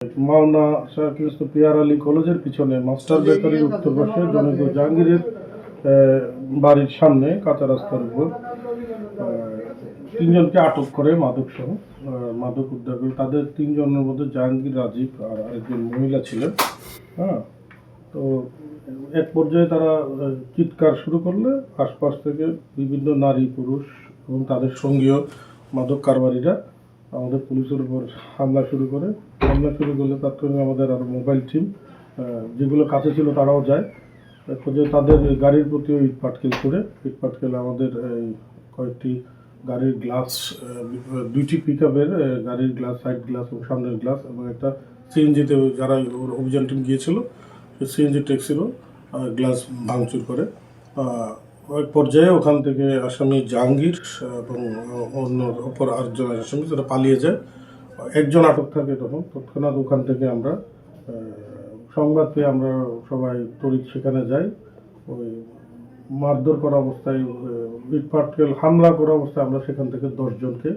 Mawna শাহকৃষ্ণ peer Ali কলেজের পিছনে master বেকারির উত্তর পাশে জনৈক জাহাঙ্গীরের বাড়ির সামনে কাঁচা রাস্তার উপর তিনজনকে আটক করে মাদক উদ্ধার করে। তাদের তিনজনের মধ্যে জাহাঙ্গীর, রাজীব আর আরেকজন মহিলা ছিলেন। হ্যাঁ, তো এক পর্যায়ে তারা চিৎকার শুরু করলে আশপাশ থেকে বিভিন্ন নারী, পুরুষ এবং তাদের সঙ্গীয় মাদক কারবারিরা আমাদের পুলিশের উপর হামলা শুরু করলে তাৎক্ষণিক আমাদের আরও মোবাইল টিম যেগুলো কাছে ছিল তারাও যায়। খোঁজে তাদের গাড়ির প্রতিও ইট পাটকেল আমাদের কয়েকটি গাড়ির গ্লাস, দুইটি পিক আপের গাড়ির গ্লাস, সাইড গ্লাস এবং সামনের গ্লাস এবং একটা সিএনজিতে যারা অভিযান টিম গিয়েছিল সেই সিএনজি ট্যাক্সিরও গ্লাস ভাঙচুর করে। এক পর্যায়ে ওখান থেকে আসামি জাহাঙ্গীর এবং অন্য অপর আরেকজন আসামি তারা পালিয়ে যায়। একজন আটক থাকে। তখন তৎক্ষণাৎ ওখান থেকে আমরা সংবাদ পেয়ে আমরা সবাই তড়িৎ সেখানে যাই। ওই মারধর করা অবস্থায়, ইটপাটকেল হামলা করা অবস্থায় আমরা সেখান থেকে 10 জনকে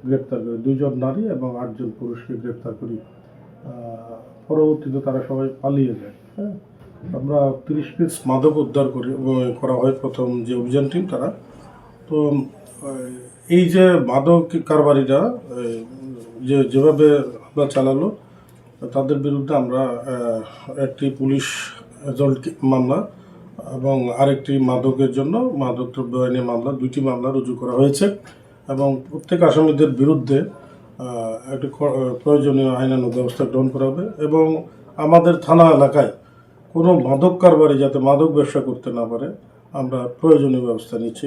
গ্রেপ্তার করি, 2 জন নারী এবং 8 জন পুরুষকে গ্রেপ্তার করি। পরবর্তীতে তারা সবাই পালিয়ে যায়। হ্যাঁ, আমরা 30 পিস মাদক উদ্ধার করা হয় প্রথম যে অভিযান টিম তারা। তো এই যে মাদক কারবারিরা যেভাবে আমরা চালালো তাদের বিরুদ্ধে আমরা একটি পুলিশ এজল্ট মামলা এবং আরেকটি মাদকের জন্য মাদক দ্রব্য আইনে মামলা, 2টি মামলা রুজু করা হয়েছে এবং প্রত্যেক আসামিদের বিরুদ্ধে একটি প্রয়োজনীয় আইনানুগ ব্যবস্থা গ্রহণ করা হবে এবং আমাদের থানা এলাকায় কোনো মাদক কারবারি যাতে মাদক ব্যবসা করতে না পারে আমরা প্রয়োজনীয় ব্যবস্থা নিচ্ছি।